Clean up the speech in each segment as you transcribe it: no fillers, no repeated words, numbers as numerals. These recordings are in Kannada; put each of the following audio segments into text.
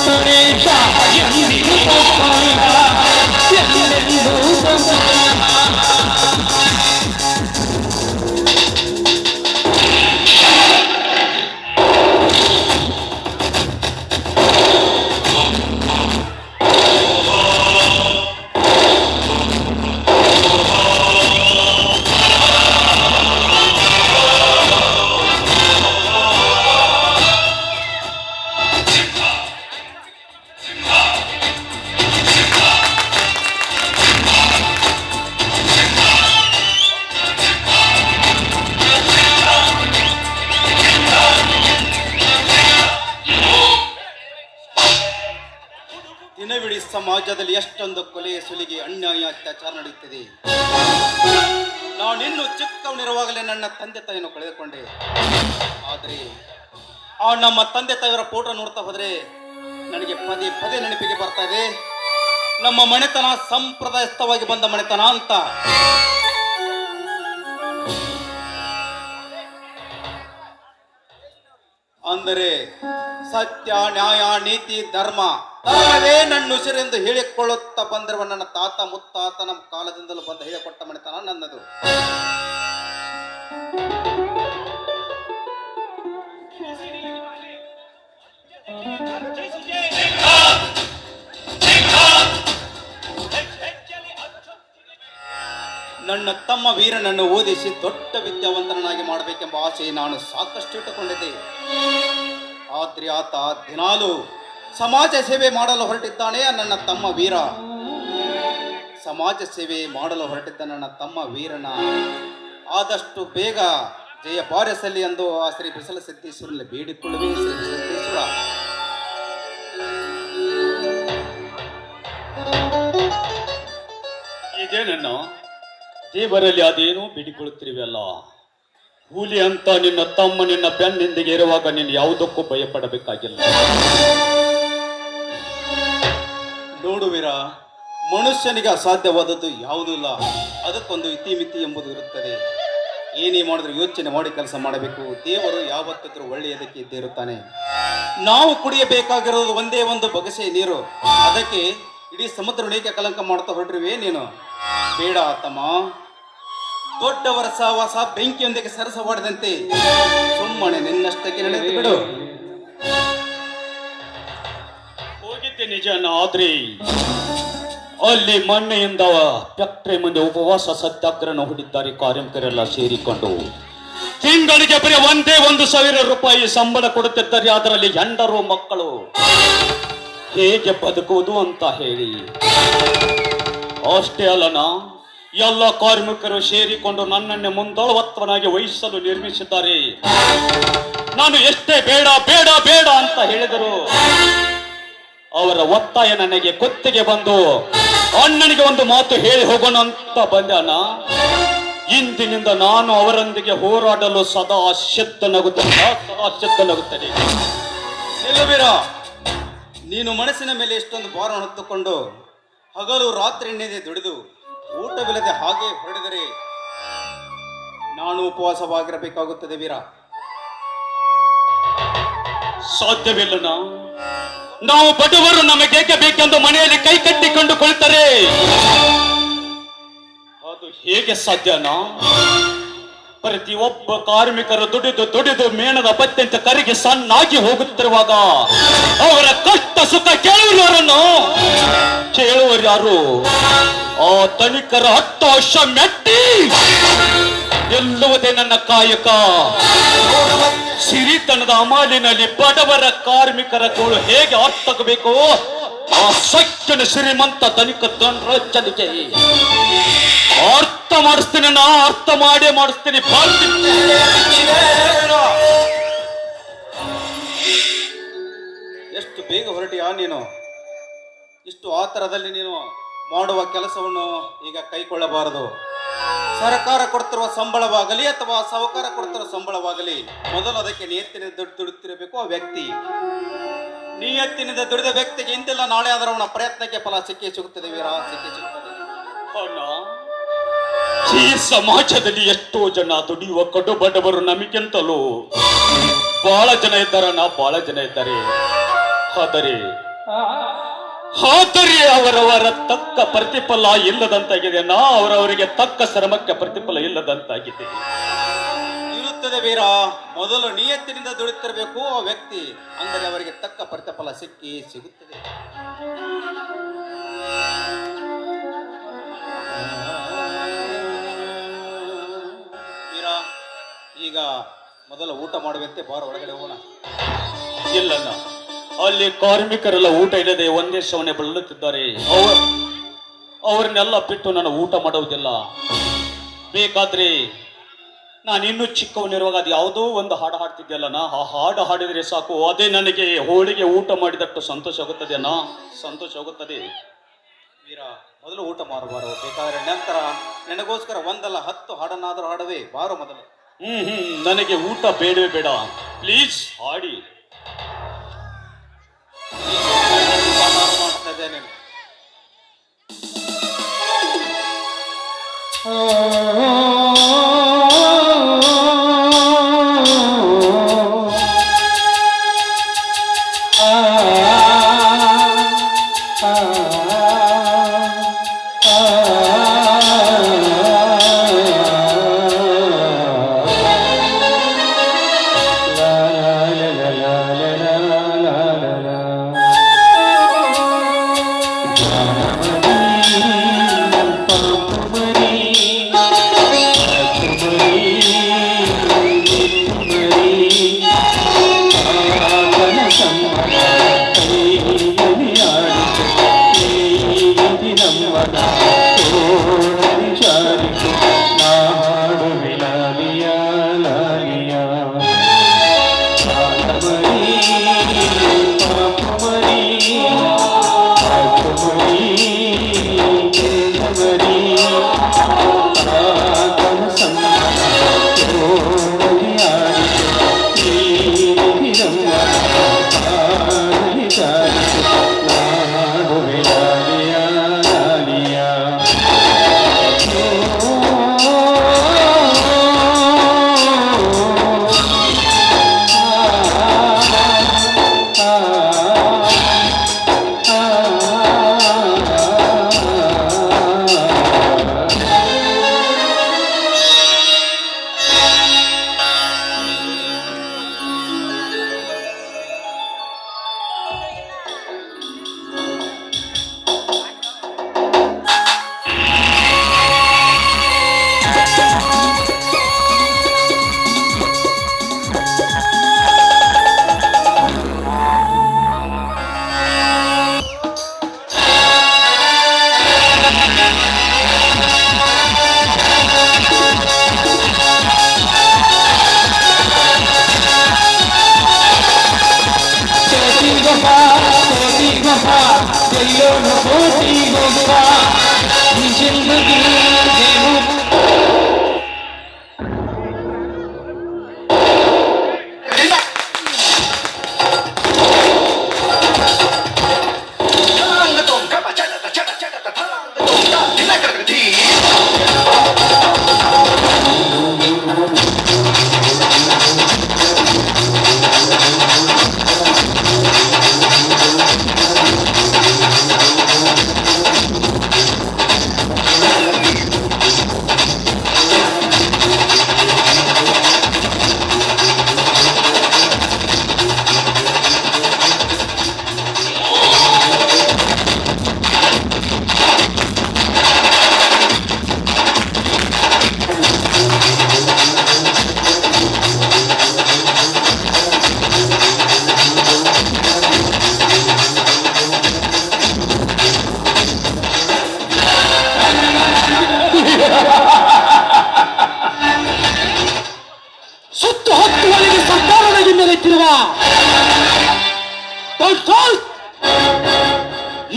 ಗಣೇಶ ಎಂದಿಗೂ ತಪ್ಪಲ್ಲ, ಎಲ್ಲೆಂದೂ ತಪ್ಪಲ್ಲ. ದಿನವಿಡೀ ಸಮಾಜದಲ್ಲಿ ಎಷ್ಟೊಂದು ಕೊಲೆ ಸುಲಿಗೆ ಅನ್ಯಾಯ ಅತ್ಯಾಚಾರ ನಡೆಯುತ್ತಿದೆ. ನಾನಿನ್ನು ಚಿಕ್ಕವನಿರುವಾಗಲೇ ನನ್ನ ತಂದೆ ತಾಯಿಯನ್ನು ಕಳೆದುಕೊಂಡೆ. ಆದರೆ ಆ ನಮ್ಮ ತಂದೆ ತಾಯಿಯವರ ಫೋಟೋ ನೋಡ್ತಾ ಹೋದ್ರೆ ನನಗೆ ಪದೇ ಪದೇ ನೆನಪಿಗೆ ಬರ್ತಾ ಇದೆ, ನಮ್ಮ ಮನೆತನ ಸಂಪ್ರದಾಯಸ್ಥವಾಗಿ ಬಂದ ಮನೆತನ ಅಂತ. ಅಂದರೆ ಸತ್ಯ, ನ್ಯಾಯ, ನೀತಿ, ಧರ್ಮವೇ ನನ್ನ ಉಸಿರೆಂದು ಹೇಳಿಕೊಳ್ಳುತ್ತಾ ಬಂದಿರುವ ನನ್ನ ತಾತ ಮುತ್ತಾತನ ಕಾಲದಿಂದಲೂ ಬಂದ ಹೇಳಿಕೊಟ್ಟ ಮನೆತನ ನನ್ನದು. ನನ್ನ ತಮ್ಮ ವೀರನನ್ನು ಓದಿಸಿ ದೊಡ್ಡ ವಿದ್ಯಾವಂತನಾಗಿ ಮಾಡಬೇಕೆಂಬ ಆಸೆ ನಾನು ಸಾಕಷ್ಟು ಇಟ್ಟುಕೊಂಡಿದ್ದೆ. ಆದ್ರೆ ಆತ ದಿನಾಲು ಸಮಾಜ ಸೇವೆ ಮಾಡಲು ಹೊರಟಿದ್ದಾನೆ. ನನ್ನ ತಮ್ಮ ವೀರ ಸಮಾಜ ಸೇವೆ ಮಾಡಲು ಹೊರಟಿದ್ದ ನನ್ನ ತಮ್ಮ ವೀರನ ಆದಷ್ಟು ಬೇಗ ಜಯ ಪಾರಿಸಲಿ ಎಂದು ಆ ಶ್ರೀ ಬಿಸಲ ಸಿದ್ದೇಶ್ವರಲ್ಲಿ ಬೇಡಿಕೊಳ್ಳುವೆ. ಶ್ರೀ ಸಿದ್ದೇಶ್ವರ, ಇದೇನನ್ನ ದೇವರಲ್ಲಿ ಅದೇನೋ ಬೇಡಿಕೊಳ್ಳುತ್ತಿರುವಲ್ಲ. ಹುಲಿ ಅಂತ ನಿನ್ನ ತಮ್ಮ ನಿನ್ನ ಬೆನ್ನಿಂದಿಗೆ ಇರುವಾಗ ನೀನು ಯಾವುದಕ್ಕೂ ಭಯಪಡಬೇಕಾಗಿಲ್ಲ. ನೋಡುವಿರ, ಮನುಷ್ಯನಿಗೆ ಅಸಾಧ್ಯವಾದದ್ದು ಯಾವುದೂ ಇಲ್ಲ. ಅದಕ್ಕೊಂದು ಇತಿಮಿತಿ ಎಂಬುದು ಇರುತ್ತದೆ. ಏನೇ ಮಾಡಿದ್ರು ಯೋಚನೆ ಮಾಡಿ ಕೆಲಸ ಮಾಡಬೇಕು. ದೇವರು ಯಾವತ್ತಿದ್ರೂ ಒಳ್ಳೆಯದಕ್ಕೆ ಇದ್ದೇ ಇರುತ್ತಾನೆ. ನಾವು ಕುಡಿಯಬೇಕಾಗಿರೋದು ಒಂದೇ ಒಂದು ಬಗಸೆ ನೀರು. ಅದಕ್ಕೆ ಇಡೀ ಸಮುದ್ರ ನೇಕೆ ಕಲಂಕ ಮಾಡ್ತಾ ಹೊರಟ್ರಿವೆ ನೀನು. ಬೇಡ ತಮ್ಮ, ದೊಡ್ಡವರ ಸಹವಾಸ ಬೆಂಕಿಯೊಂದಿಗೆ ಸರಸವಾಡದಂತೆ ಸುಮ್ಮನೆ ನಿನ್ನಷ್ಟಕ್ಕೆ ನಡೆದು ಬಿಡು. ಹೋಗಿದ್ದೆ ನಿಜನ, ಆದ್ರೆ ಅಲ್ಲಿ ಮೊನ್ನೆಯಿಂದ ಫ್ಯಾಕ್ಟರಿ ಮುಂದೆ ಉಪವಾಸ ಸತ್ಯಾಗ್ರಹ ಹೂಡಿದ್ದಾರೆ ಕಾರ್ಮಿಕರೆಲ್ಲ ಸೇರಿಕೊಂಡು. ತಿಂಗಳಿಗೆ ಬರೀ ಒಂದೇ 1,000 ರೂಪಾಯಿ ಸಂಬಳ ಕೊಡುತ್ತಿದ್ದಾರೆ. ಅದರಲ್ಲಿ ಹೆಂಡರು ಮಕ್ಕಳು ಹೇಗೆ ಬದುಕುವುದು ಅಂತ ಹೇಳಿ. ಅಷ್ಟೇ ಅಲ್ಲನ, ಎಲ್ಲ ಕಾರ್ಮಿಕರು ಸೇರಿಕೊಂಡು ನನ್ನನ್ನೇ ಮುಂದಾಳವತ್ವನಾಗಿ ವಹಿಸಲು ನಿರ್ಮಿಸಿದ್ದಾರೆ. ನಾನು ಎಷ್ಟೇ ಬೇಡ ಬೇಡ ಬೇಡ ಅಂತ ಹೇಳಿದರು ಅವರ ಒತ್ತಾಯ ನನಗೆ ಕೊತ್ತಿಗೆ ಬಂದು ಅಣ್ಣನಿಗೆ ಒಂದು ಮಾತು ಹೇಳಿ ಹೋಗೋಣ ಅಂತ ಬಂದಾನ. ಇಂದಿನಿಂದ ನಾನು ಅವರೊಂದಿಗೆ ಹೋರಾಡಲು ಸದಾ ಸಿದ್ಧನಾಗುತ್ತೇನೆ. ನಿಲ್ಲುವಿರ, ನೀನು ಮನಸ್ಸಿನ ಮೇಲೆ ಎಷ್ಟೊಂದು ಭಾರ ಹೊತ್ತುಕೊಂಡು ಹಗಲು ರಾತ್ರಿ ಎಣ್ಣೆದೆ ದುಡಿದು ಊಟವಿಲ್ಲದೆ ಹಾಗೆ ಹೊರಡಿದರೆ ನಾನು ಉಪವಾಸವಾಗಿರಬೇಕಾಗುತ್ತದೆ ವೀರ. ಸಾಧ್ಯವಿಲ್ಲನ. ನಾವು ಬಡವರು ನಮಗೇಕೆ ಬೇಕೆಂದು ಮನೆಯಲ್ಲಿ ಕೈ ಕಟ್ಟಿಕೊಂಡು ಕುಳಿತರೆ ಅದು ಹೇಗೆ ಸಾಧ್ಯನಾ? ಪ್ರತಿಯೊಬ್ಬ ಕಾರ್ಮಿಕರು ದುಡಿದು ದುಡಿದು ಮೇಣದ ಬತ್ತೆಂತ ಕರಿಗೆ ಸಣ್ಣಾಗಿ ಹೋಗುತ್ತಿರುವಾಗ ಅವರ ಕಷ್ಟ ಸುಖ ಕೇಳುವವರನ್ನು ಕೇಳುವರು ಯಾರು? ಆ ತನಿಕರ 10 ವರ್ಷ ಮೆಟ್ಟಿ ಎಲ್ಲುವುದೇ ನನ್ನ ಕಾಯಕ. ಸಿರಿತನದ ಅಮಾಲಿನಲ್ಲಿ ಬಡವರ ಕಾರ್ಮಿಕರ ಗೋಳು ಹೇಗೆ ಅರ್ಥಗಬೇಕು? ಆ ಸತ್ಯನ ಶ್ರೀಮಂತ ಧನಿಕ ದಂಡ್ರಚನಿಕೆ ಅರ್ಥ ಮಾಡಿಸ್ತೀನಿ. ನಾ ಅರ್ಥ ಮಾಡೇ ಮಾಡಿಸ್ತೀನಿ. ಎಷ್ಟು ಬೇಗ ಹೊರಟಿಯಾ ನೀನು? ಇಷ್ಟು ಆತರದಲ್ಲಿ ನೀನು ಮಾಡುವ ಕೆಲಸವನ್ನು ಈಗ ಕೈಕೊಳ್ಳಬಾರದು. ಸರ್ಕಾರ ಕೊಡ್ತಿರುವ ಸಂಬಳವಾಗಲಿ ಅಥವಾ ಸಾಹುಕಾರ ಕೊಡ್ತಿರುವ ಸಂಬಳವಾಗಲಿ, ಮೊದಲು ಅದಕ್ಕೆ ನಿಯತ್ತಿನಿಂದ ದುಡಿತಿರಬೇಕು ಆ ವ್ಯಕ್ತಿ. ನಿಯತ್ತಿನಿಂದ ದುಡಿದ ವ್ಯಕ್ತಿಗೆ ಇಂತೆಲ್ಲ ನಾಳೆ ಆದರೂ ಅವನ ಪ್ರಯತ್ನಕ್ಕೆ ಫಲ ಸಿಕ್ಕೇ ಸಿಗುತ್ತದೆ ವೀರ, ಸಿಕ್ಕೇ ಸಿಗುತ್ತದೆ. ಈ ಸಮಾಜದಲ್ಲಿ ಎಷ್ಟೋ ಜನ ದುಡಿಯುವ ಕಡು ಬಡವರು ನಮಗಿಂತಲೂ ಬಹಳ ಜನ ಇದ್ದಾರೆ. ಬಹಳ ಜನ ಇದ್ದಾರೆ. ಆದರೆ ಆದರೆ ಅವರವರ ತಕ್ಕ ಪ್ರತಿಫಲ ಇಲ್ಲದಂತಾಗಿದೆ. ಅವರವರಿಗೆ ತಕ್ಕ ಶ್ರಮಕ್ಕೆ ಪ್ರತಿಫಲ ಇಲ್ಲದಂತಾಗಿದೆ. ಇರುತ್ತದೆ ವೀರ. ಮೊದಲು ನಿಯತ್ತಿನಿಂದ ದುಡಿತಿರಬೇಕು ಆ ವ್ಯಕ್ತಿ, ಅಂದರೆ ಅವರಿಗೆ ತಕ್ಕ ಪ್ರತಿಫಲ ಸಿಗುತ್ತದೆ. ವೀರ, ಈಗ ಮೊದಲು ಊಟ ಮಾಡುವಂತೆ ಬಾರ, ಒಳಗಡೆ ಹೋಗೋಣ. ಇಲ್ಲಣ್ಣ, ಅಲ್ಲಿ ಕಾರ್ಮಿಕರೆಲ್ಲ ಊಟ ಇಲ್ಲದೆ ಒಂದೇ ಶವನೆ ಬಳಲುತ್ತಿದ್ದಾರೆ. ಅವರನ್ನೆಲ್ಲ ಬಿಟ್ಟು ನಾನು ಊಟ ಮಾಡುವುದಿಲ್ಲ. ಬೇಕಾದ್ರೆ ನಾನು ಇನ್ನೂ ಚಿಕ್ಕವನಿರುವಾಗ ಅದು ಯಾವುದೋ ಒಂದು ಹಾಡು ಹಾಡ್ತಿದ್ಯಲ್ಲಣ್ಣ, ಆ ಹಾಡು ಹಾಡಿದ್ರೆ ಸಾಕು, ಅದೇ ನನಗೆ ಹೋಳಿಗೆ ಊಟ ಮಾಡಿದಷ್ಟು ಸಂತೋಷ ಆಗುತ್ತದೆ ಅಣ್ಣ, ಸಂತೋಷ ಆಗುತ್ತದೆ. ವೀರ, ಮೊದಲು ಊಟ ಮಾಡಬಾರು. ಬೇಕಾದ್ರೆ ನಂತರ ನನಗೋಸ್ಕರ ಒಂದಲ್ಲ 10 ಹಾಡನ್ನಾದರೂ ಹಾಡವೇ ಬಾರೋ ಮೊದಲು. ನನಗೆ ಊಟ ಬೇಡವೇ ಬೇಡ, ಪ್ಲೀಸ್ ಹಾಡಿ. ಮಾಡ್ತಾ ಇದ್ದೇನೆ.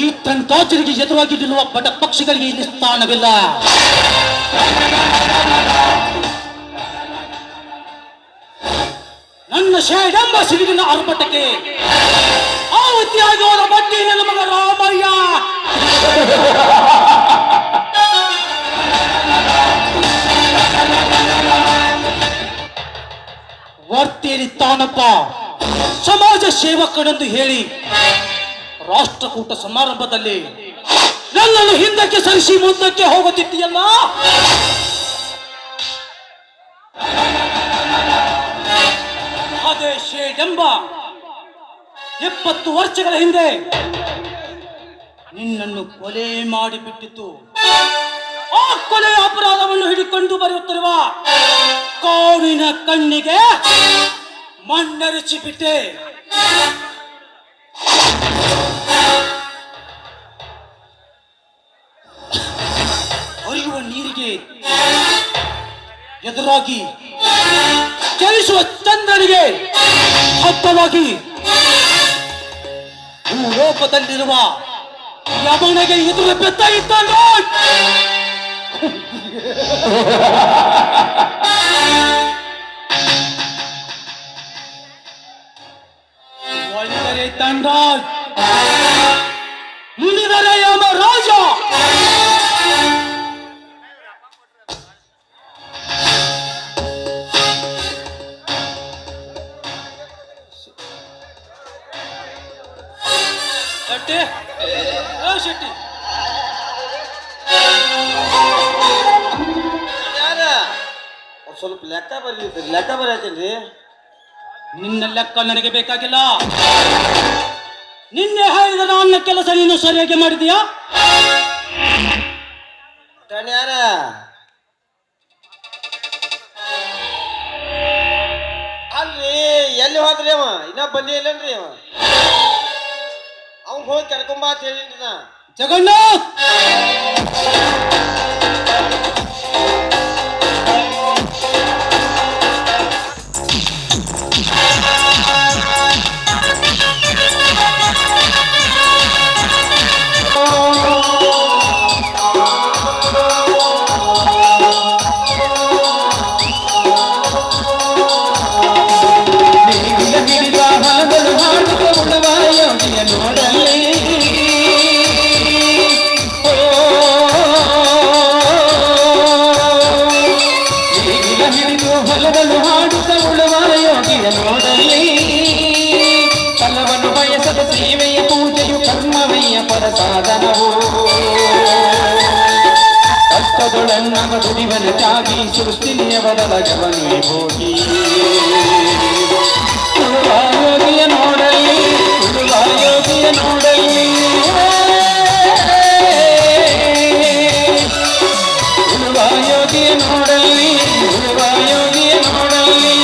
ಈ ತಂತಾಚರಿಗೆ ಎದುರಾಗಿ ನಿಲ್ಲುವ ಬಡ ಪಕ್ಷಿಗಳಿಗೆ ಇಲ್ಲಿ ಸ್ಥಾನವಿಲ್ಲ. ನನ್ನ ಶೇಡಂಬ ಸಿಡಿಲಿನ ಆರ್ಭಟಕ್ಕೆ ಆವತ್ತಿಯಾಗಿ ಹೋದ ಬಡ್ಡಿ ನನ್ನ ಮಗ ರಾಮಯ್ಯ. ವರ್ತೇರಿ ತಾನಪ್ಪ ಸಮಾಜ ಸೇವಕನೆಂದು ಹೇಳಿ ರಾಷ್ಟ್ರಕೂಟ ಸಮಾರಂಭದಲ್ಲಿ ನನ್ನನ್ನು ಹಿಂದಕ್ಕೆ ಸರಿಸಿ ಮುಂದಕ್ಕೆ ಹೋಗುತ್ತಿದ್ದೀಯಲ್ಲ. ಅದೇ ಶೇಡೆಂಬ 70 ವರ್ಷಗಳ ಹಿಂದೆ ನಿನ್ನನ್ನು ಕೊಲೆ ಮಾಡಿಬಿಟ್ಟಿತ್ತು. ಆ ಕೊಲೆಯ ಅಪರಾಧವನ್ನು ಹಿಡಿಕೊಂಡು ಬರುತ್ತಿರುವ ಕಾಡಿನ ಕಣ್ಣಿಗೆ ಮಣ್ಣೆರಚಿ ಬಿಟ್ಟೆ. ಹರಿಯುವ ನೀರಿಗೆ ಎದುರಾಗಿ ಚಲಿಸುವ ಚಂದ್ರನಿಗೆ ಹಬ್ಬವಾಗಿ ಭೂಲೋಕದಲ್ಲಿರುವ ಯಮನಿಗೆ ಎದುರು ಬೆತ್ತ ಇದ್ದಾನೆ. ಒಳ್ಳೆಯ ತಂಡ ಮುನಿದರೆ ಯಮ ರಾಜ. ಶೆಟ್ಟಿ, ಓ ಶೆಟ್ಟಿ, ಸ್ವಲ್ಪ ಲೆಕ್ಕ ಬರ್ಲಿದ್ರಿ, ಲೆಕ್ಕ ಬರತ್ತೇನ್ರಿ? ನಿನ್ನ ಲೆಕ್ಕ ನನಗೆ ಬೇಕಾಗಿಲ್ಲ. ನಿನ್ನೆ ಹೇಳಿದ ನನ್ನ ಕೆಲಸ ನೀನು ಸರಿಯಾಗಿ ಮಾಡಿದೀಯಾ? ಯಾರ ಅಲ್ರಿ, ಎಲ್ಲಿ ಹೋದ್ರಿ ಅವ? ಇನ್ನ ಬಂದೇ ಇಲ್ಲನ್ರಿ ಅವ. ಅವ್ನ್ ಹೋಗಿ ಕರ್ಕೊಂಬ ಅಂತ ಹೇಳಿನ್ರಿ ನಾ. ಜಗನ್ನಾಥ್, ಹೊಲಗಳು ಹಾಡುತ್ತ ಉಳುವ ಯೋಗಿಯ ನೋಡಲಿ. ಫಲವನ್ನು ಬಯಸದ ಸೇವೆಯ ಪೂಜೆಯು ಕರ್ಮವಯ್ಯ ಪರಸಾಧನವು. ಕಷ್ಟದೊಳನ್ನವ ದುಡಿವನ ತ್ಯಾಗಿ ಸೃಷ್ಟಿನಿಯ ಬದಲಗವನೇ ಹೋಗಿ. ಉಳುವ ಯೋಗಿಯ ನೋಡಲಿ, ಉಳುವ ಯೋಗಿಯ ನೋಡಲಿ, ಉಳುವ ಯೋಗಿಯ ನೋಡಲಿ, ಉಳುವ ಯೋಗಿಯ ನೋಡಲಿ.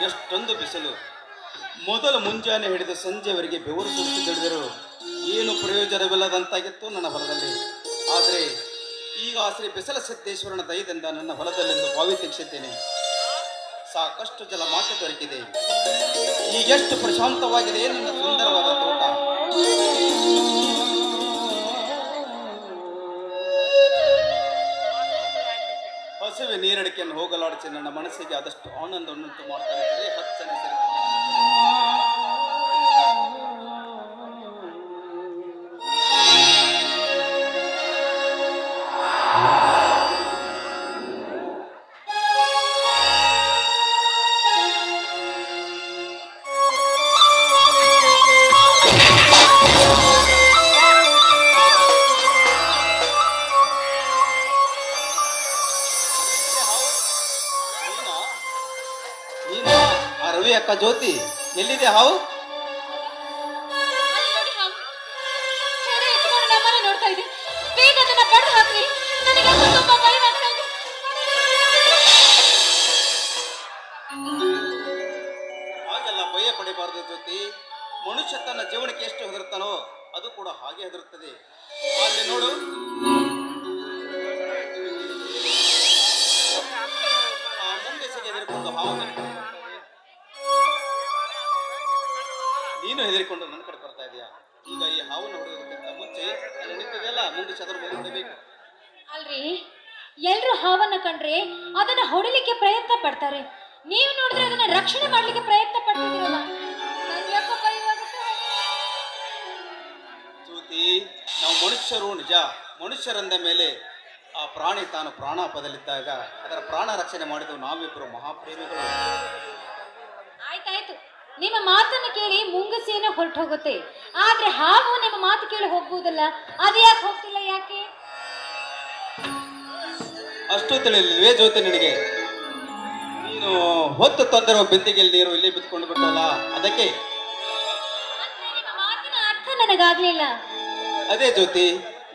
ಎಷ್ಟೊಂದು ಬಿಸಿಲು. ಮೊದಲು ಮುಂಜಾನೆ ಹಿಡಿದು ಸಂಜೆವರೆಗೆ ಬೆವರು ಸುರಿಸಿದರು. ಏನು ಪ್ರಯೋಜನವಿಲ್ಲದಂತಾಗಿತ್ತು ನನ್ನ ಹೊಲದಲ್ಲಿ. ಆದರೆ ಈಗ ಶ್ರೀ ಬಿಸಲ ಸಿದ್ದೇಶ್ವರನ ದಯದಿಂದ ನನ್ನ ಹೊಲದಲ್ಲೆಂದು ಬಾವಿ ತೆಗೆಸಿದ್ದೇನೆ. ಸಾಕಷ್ಟು ಜಲ ಮಾತ್ರ ದೊರಕಿದೆ. ಈಗೆಷ್ಟು ಪ್ರಶಾಂತವಾಗಿದೆ ನನ್ನ ಸುಂದರವಾದ ತೋಟ. ಹಸುವೆ ನೀರಡಿಕೆಯನ್ನು ಹೋಗಲಾಡಿಸಿ ನನ್ನ ಮನಸ್ಸಿಗೆ ಆದಷ್ಟು ಆನಂದವನ್ನುಂಟು ಮಾಡ್ತಾ ಇದ್ದಾರೆ. ಹಚ್ಚನೆ ಸರಿ ರವಿ ಅಕ್ಕ ಜ್ಯೋತಿ ಎಲ್ಲಿದೆ ಹಾವು? ನೋಡ್ತಾ ಇದೆ. ಬೇಗ ಅದನ್ನ ಬಡ್ದು ಹಾಕ್ರಿ. ನನಗೆ ತುಂಬಾ ಭಯವಾಗ್ತಾ ಇದೆ. ಹಾಗೆಲ್ಲ ಭಯ ಪಡೆಯಬಾರದು ಜ್ಯೋತಿ. ಮನುಷ್ಯ ತನ್ನ ಜೀವನಕ್ಕೆ ಎಷ್ಟು ಹೆದರುತ್ತಾನೋ ಅದು ಕೂಡ ಹಾಗೆ ಹೆದರುತ್ತದೆ. ಅಲ್ಲಿ ನೋಡು, ಯಾಕೆ ಹೆದರಿಕೊಂಡು ಹಾವು ನನ್ನ ಕಡೆ ಬರ್ತಾ ಇದೆಯಾ? ನೀನು ಹೆದರಿಕೊಂಡು ನನ್ನ ಕಡೆ ಬರ್ತಾ ಇದೆಯಾ? ಈಗ ಈ ಹಾವನ್ನು ಹೊಡೆಯೋದಕ್ಕಿಂತ ಮುಂಚೆ ಅಲ್ಲಿ ನಿಂತಿದೆಯಲ್ಲ ಮುಂದೆ ಚದುರು ಹೊಡೆಯಬೇಕು. ಅಲ್ರಿ, ಎಲ್ರು ಹಾವನ್ನ ಕಂಡ್ರೆ ಅದನ್ನ ಹೊಡಿಲಿಕ್ಕೆ ಪ್ರಯತ್ನ ಪಡ್ತಾರೆ. ನೀವು ನೋಡಿದ್ರೆ ಅದನ್ನ ರಕ್ಷಣೆ ಮಾಡ್ಲಿಕ್ಕೆ ಪ್ರಯತ್ನ ಪಡ್ತಿದ್ದೀರಲ್ಲ, ನಂಗೆ ಯಾಕೋ ಭಯವಾಗುತ್ತೆ. ಜ್ಯೋತಿ, ನಾವು ಮನುಷ್ಯರು ನಿಜ. ಮನುಷ್ಯರಂದ ಮೇಲೆ ಆ ಪ್ರಾಣಿ ತಾನು ಪ್ರಾಣಾಪದಲ್ಲಿದ್ದಾಗ ಅದರ ಪ್ರಾಣ ರಕ್ಷಣೆ ಮಾಡಿದ್ದು ನಾವಿಬ್ಬರು ಮಹಾಪ್ರೇಮಿಗಳು. ಆಯ್ತಾಯ್ತು, ನಿಮ್ಮ ಮಾತನ್ನು ಕೇಳಿ ಮುಂಗಸಿಯನ್ನು ಹೊರಟು ಹೋಗುತ್ತೆ. ಆದ್ರೆ ಹಾವು ನಿಮ್ಮ ಮಾತು ಕೇಳಿ ಹೋಗ್ಬೋದಲ್ಲ, ಅದು ಯಾಕೆ ಹೋಗ್ತಿಲ್ಲ? ಯಾಕೆ? ಅಷ್ಟು ತಿಳಿಯಲಿಲ್ವೇ ಜ್ಯೋತಿ ನಿನಗೆ? ನೀನು ಹೊತ್ತು ತಂದಿರುವ ಬೆಂದಿಗೆಯಲ್ಲಿ ನೀರು ಇಲ್ಲಿ ಬಿತ್ಕೊಂಡು ಬಿಟ್ಟಲ್ಲ, ಅದಕ್ಕೆ. ಅಂದ್ರೆ ನಿಮ್ಮ ಮಾತಿನ ಅರ್ಥ ನನಗಾಗ್ಲಿಲ್ಲ. ಅದೇ ಜ್ಯೋತಿ,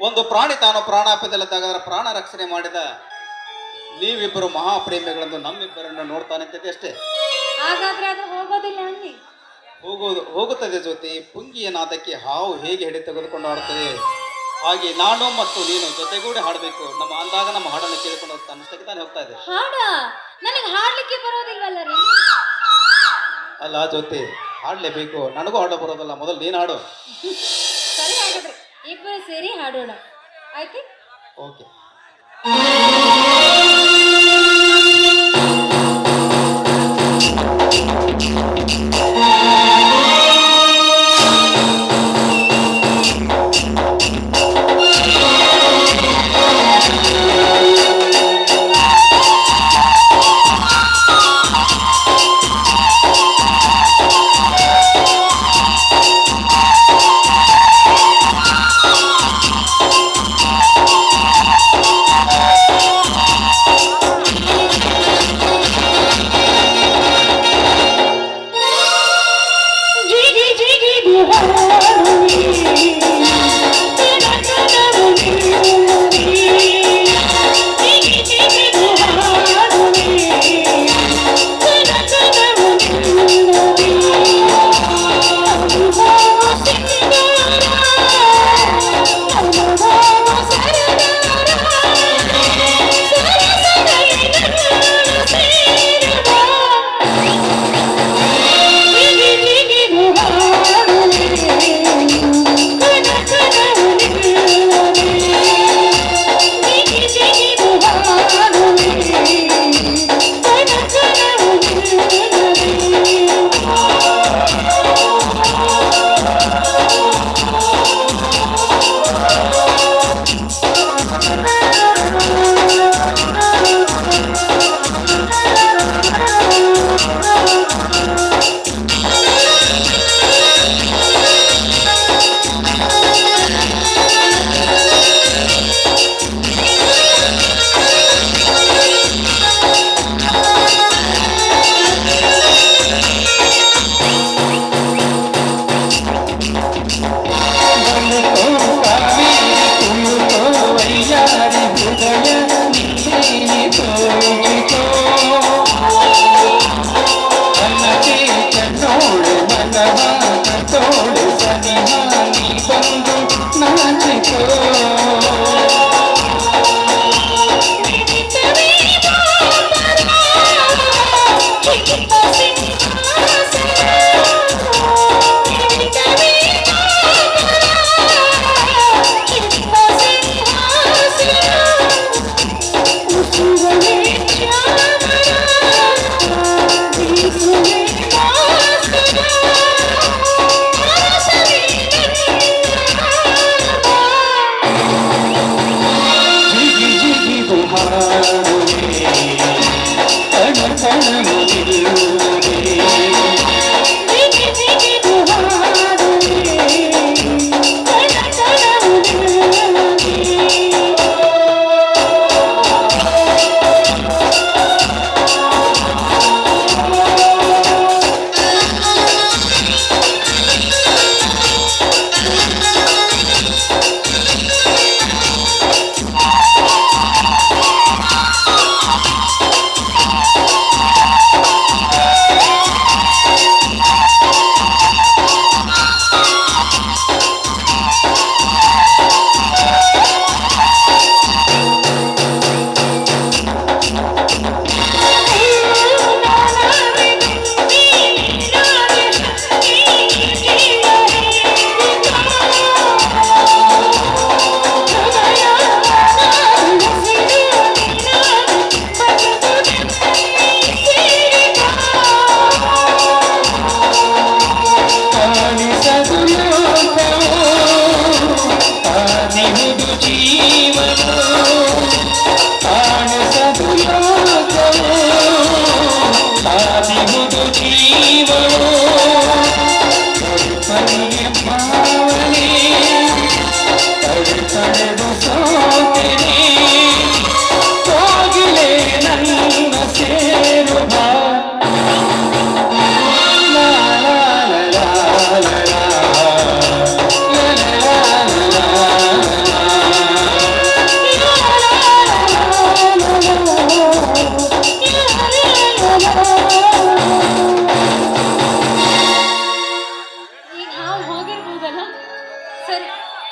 ಒಂದು ಪ್ರಾಣಿ ತಾನು ಪ್ರಾಣಾಪದಲ್ಲಿದ್ದಾಗ ಅದರ ಪ್ರಾಣ ರಕ್ಷಣೆ ಮಾಡಿದ ನೀವಿಬ್ಬರು ಮಹಾಪ್ರೇಮಿಗಳನ್ನು ನಮ್ಮಿಬ್ಬರನ್ನು ನೋಡ್ತಾ ನಿಂತಿದೆ ಅಷ್ಟೇ. ಹಾಗಾದ್ರೆ ಅದು ಹೋಗೋದಿಲ್ಲ ಅಲ್ಲಿ. ಹೋಗುತ್ತದೆ ಜ್ಯೋತಿ. ಪುಂಗಿಯ ನಾದಕ್ಕೆ ಹಾವು ಹೇಗೆ ಹಿಡಿ ತೆಗೆದುಕೊಂಡು ಆಡುತ್ತದೆ, ಹಾಗೆ ನಾನು ಮತ್ತು ನೀನು ಜೊತೆಗೂಡಿ ಹಾಡಬೇಕು. ನಮ್ಮ ಅಂದಾಗ ನಮ್ಮ ಹಾಡನ್ನು ಕೇಳಿಕೊಂಡು ಅನಿಸ್ತಕ್ಕೆ ತಾನೇ ಹೋಗ್ತಾ ಇದೆ. ಹಾಡ ನನಗೆ ಹಾಡ್ಲಿಕ್ಕೆ ಬರೋದಿಲ್ವಲ್ಲ ರೀ. ಅಲ್ಲ ಜ್ಯೋತಿ, ಹಾಡ್ಲೇಬೇಕು. ನನಗೂ ಹಾಡ ಬರೋದಲ್ಲ, ಮೊದಲು ನೀನು ಹಾಡು. ಸರಿ, ಹಾಗಾದ್ರೆ ಇಬ್ಬರು ಸೇರಿ ಹಾಡೋಣ, ಆಯ್ತು? ಓಕೆ.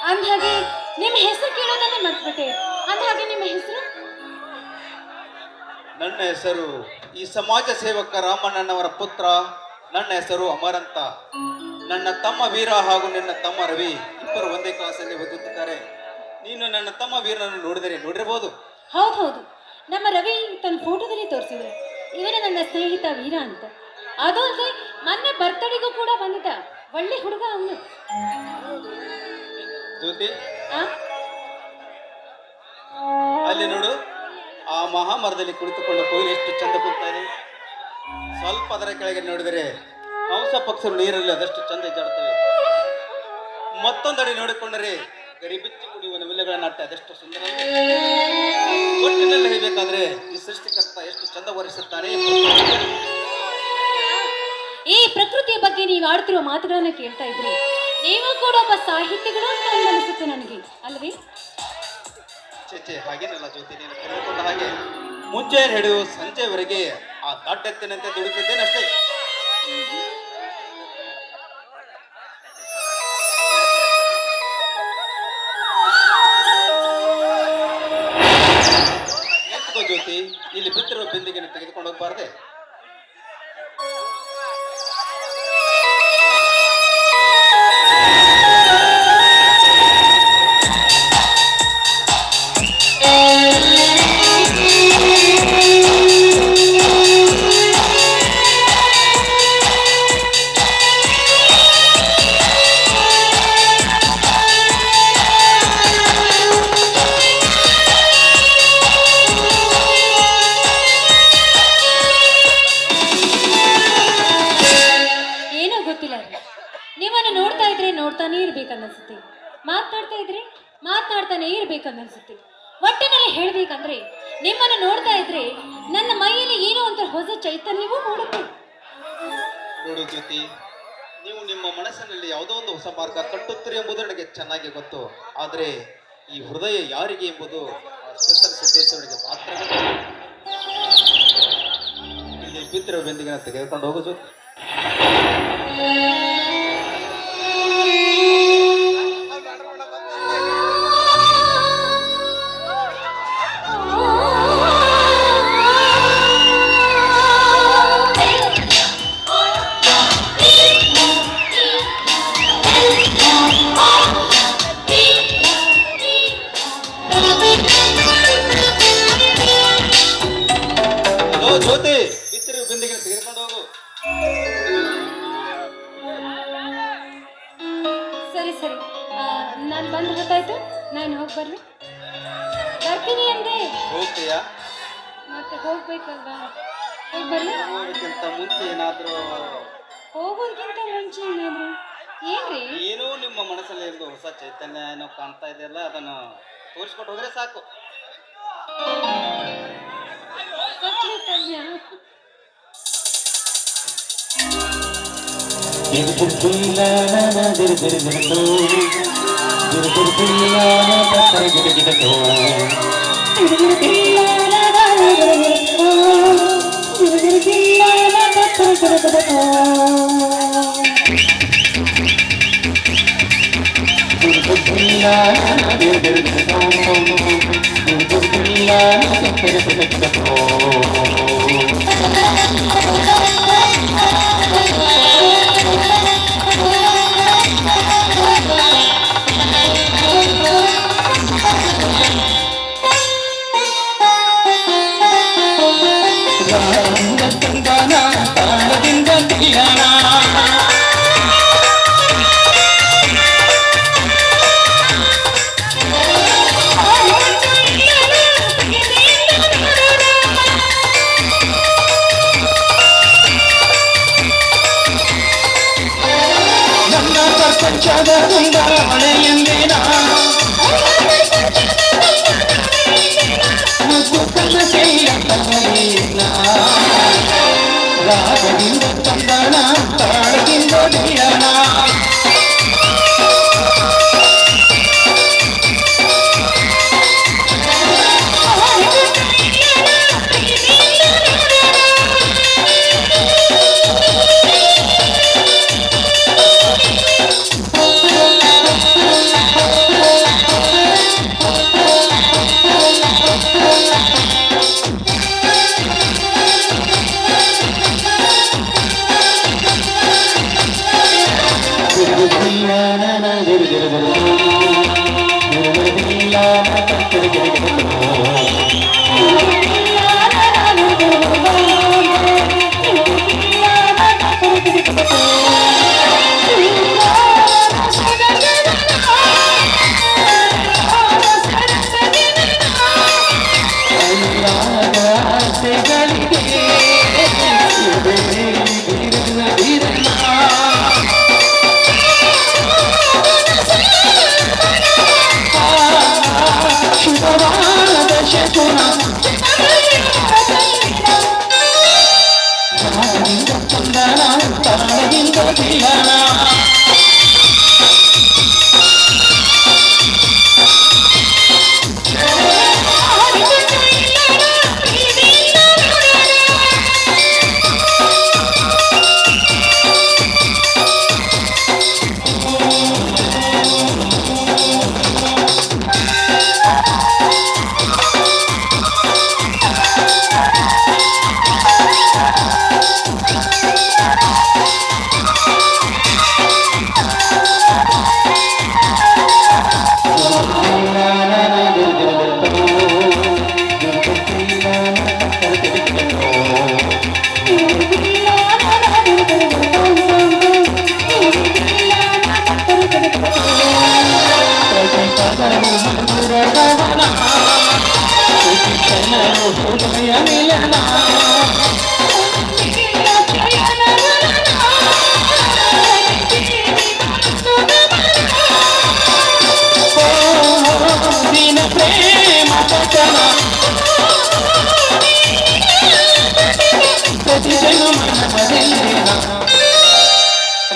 ಅಂದ್ಹಾಗೆ ನಿಮ್ಮ ಹೆಸರು ಕೇಳೋದನ್ನೇ ಮರ್ತ್ಬಿಟ್ಟೆ. ಅಂದ್ಹಾಗೆ ನಿಮ್ಮ ಹೆಸರು? ನನ್ನ ಹೆಸರು ಈ ಸಮಾಜ ಸೇವಕ ರಾಮಣ್ಣನವರ ಪುತ್ರ. ನನ್ನ ಹೆಸರು ಅಮರ್ ಅಂತ. ನನ್ನ ತಮ್ಮ ವೀರ ಹಾಗೂ ನಿನ್ನ ತಮ್ಮ ರವಿ ಇಬ್ಬರು ಒಂದೇ ಕ್ಲಾಸಲ್ಲಿ ಓದುತ್ತಿದ್ದಾರೆ. ನೀನು ನನ್ನ ತಮ್ಮ ವೀರನನ್ನು ನೋಡಿರಬಹುದು. ಹೌದು, ನಮ್ಮ ರವಿ ತನ್ನ ಫೋಟೋದಲ್ಲಿ ತೋರಿಸಿದ್ರು, ಇವನ ನನ್ನ ಸ್ನೇಹಿತ ವೀರ ಅಂತ. ಅದು ಅಲ್ಲದೆ ಮೊನ್ನೆ ಬರ್ತಡೆಗೂ ಕೂಡ ಬಂದಿದ್ದ. ಒಳ್ಳೆ ಹುಡುಗ ಅವನು. ಜ್ಯೋತಿ, ಆ? ಅಲ್ಲಿ ನೋಡು, ಆ ಮಹಾಮರದಲ್ಲಿ ಕುಳಿತುಕೊಂಡು ಕೊಯ್ಲು ಎಷ್ಟು ಚಂದ ಕೂಗ್ತಾ ಇದೆ. ಸ್ವಲ್ಪ ಅದರ ಕೆಳಗೆ ನೋಡಿದರೆ ಹಂಸ ಪಕ್ಷರು ನೀರಲ್ಲಿ ಅದಷ್ಟು ಚಂದ ಜಾಡುತ್ತವೆ. ಮತ್ತೊಂದಡಿ ನೋಡಿಕೊಂಡರೆ ಗರಿಬಿಚ್ಚಿ ಕುಡಿಯುವ ನವಿಲುಗಳ ನಾಟ್ಯ ಅದೆಷ್ಟು ಸುಂದರ. ಒಟ್ಟಿನಲ್ಲಿ ಹೇಳಬೇಕಾದ್ರೆ ಈ ಸೃಷ್ಟಿಕರ್ತ ಎಷ್ಟು ಚಂದ ವರಿಸುತ್ತಾನೆ. ಈ ಪ್ರಕೃತಿಯ ಬಗ್ಗೆ ನೀವು ಆಡ್ತಿರೋ ಮಾತುಗಳನ್ನ ಕೇಳ್ತಾ ಇದ್ರಿ, ನೀವು ಕೂಡ ಒಬ್ಬ ಸಾಹಿತಿಗಳು ಅಂತ ಅನಿಸುತ್ತೆ ನನಗೆ, ಅಲ್ವೇ? ಚೇಚೆ, ಹಾಗೇನಲ್ಲ ಜ್ಯೋತಿ, ನೀನು ತಿಳಿದುಕೊಂಡ ಹಾಗೆ ಮುಂಜಾನೆ ಹಿಡಿದು ಸಂಜೆವರೆಗೆ ಆ ದಾಟೆತ್ತಿನಂತೆ ದುಡುಕಿದ್ದೇನೆ ಅಷ್ಟೇ. ನಿಂತ್ಕೋ ಜ್ಯೋತಿ, ಇಲ್ಲಿ ಬಿತ್ತಿರುವ ಬಿಂದಿಗೆ ತೆಗೆದುಕೊಂಡು ಹೋಗ್ಬಾರ್ದೆ? ನಿಮ್ಮನ್ನು ನೋಡ್ತಾ ಇದ್ರೆ ನೋಡ್ತಾನೆ ಇರ್ಬೇಕನ್ನಿಸುತ್ತೆ, ಮಾತನಾಡ್ತಾ ಇದ್ರೆ ಮಾತನಾಡ್ತಾನೆ ಇರ್ಬೇಕನ್ನಿಸುತ್ತೆ. ಒಟ್ಟಿನಲ್ಲಿ ಹೇಳ್ಬೇಕಂದ್ರೆ ನಿಮ್ಮನ್ನು ನೋಡ್ತಾ ಇದ್ರೆ ನನ್ನ ಮೈಯಲ್ಲಿ ಏನೋ ಒಂಥರ ಹೊಸ ಚೈತನ್ಯವೂ ಮೂಡುತ್ತೆ. ನೋಡು ಜ್ಯೋತಿ, ನೀವು ನಿಮ್ಮ ಮನಸ್ಸಿನಲ್ಲಿ ಯಾವುದೋ ಒಂದು ಹೊಸ ಮಾರ್ಗ ಕಟ್ಟುತ್ತೀರಿ ಎಂಬುದು ನನಗೆ ಚೆನ್ನಾಗಿ ಗೊತ್ತು. ಆದರೆ ಈ ಹೃದಯ ಯಾರಿಗೆ ಎಂಬುದು ಸ್ಪೆಷಲ್ ಸಿದ್ದೇಶ್ವರಿಗೆ ಮಾತ್ರ ಗೊತ್ತು. ಇಲ್ಲಿ ಬಿತ್ತಿರುವ ಬೆಂದಿಗೆ ತೆಗೆದುಕೊಂಡು ಹೋಗು ಜ್ಯೋತಿ. ಜ್ಯೋತಿ, ಬಿತ್ತಿರುವ ಬೆಂದಿಗೆ ತೆಗೆದುಕೊಂಡು ಹೋಗು. ಸರಿ ಸರಿ, ನಾನು ಬಂದು ಹೊತ್ತಾಯ್ತು, ನಾನು ಹೋಗಿ ಬರ್ಲಿ. ಬರ್ತೀನಿ ಅಂದೆ, ಹೋಗ್ತೀಯಾ? ಮತ್ತೆ ಹೋಗ್ಬೇಕಲ್ವಾ? ಹೋಗಿ ಬರ್ಲಿ. ಹೋಗೋದಕ್ಕಿಂತ ಮುಂಚೆ ಏನಾದರೂ ಹೋಗೋದಕ್ಕಿಂತ ಮುಂಚೆ ಏನಾದ್ರು ಏನ್ರಿ? ಏನೋ ನಿಮ್ಮ ಮನಸ್ಸಲ್ಲಿ ಒಂದು ಹೊಸ ಚೈತನ್ಯ ಏನೋ ಕಾಣ್ತಾ ಇದೆಯಲ್ಲ, ಅದನ್ನು ತೋರಿಸ್ಕೊಟ್ಟು ಹೋದ್ರೆ ಸಾಕು. ಚೈತನ್ಯ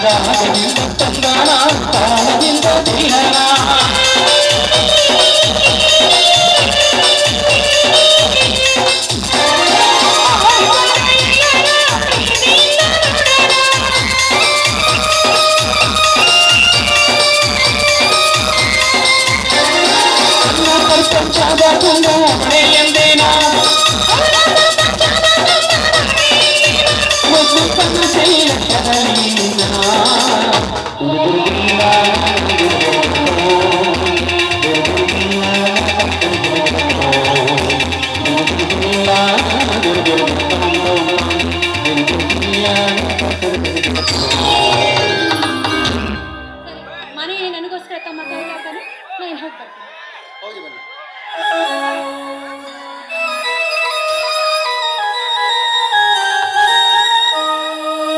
ರಾಗದಿಂದ ತಂದಾನ ತಾಳದಿಂದ ದಿಲನ ಪ್ರಪಂಚದ ತುಂಬ ಎಂದೇನ ಒಂದು ಕನಸಿಲ್ಲ ಮನೆಯಲ್ಲಿ ನನಗೋಸ್ಕರ ತಮ್ಮ ಕೈ ಹಾಕೋಣ ನಾನು ಹೋಗಿ ಬರ್ತೀನಿ ಹೋಗಿ ಬನ್ನಿ.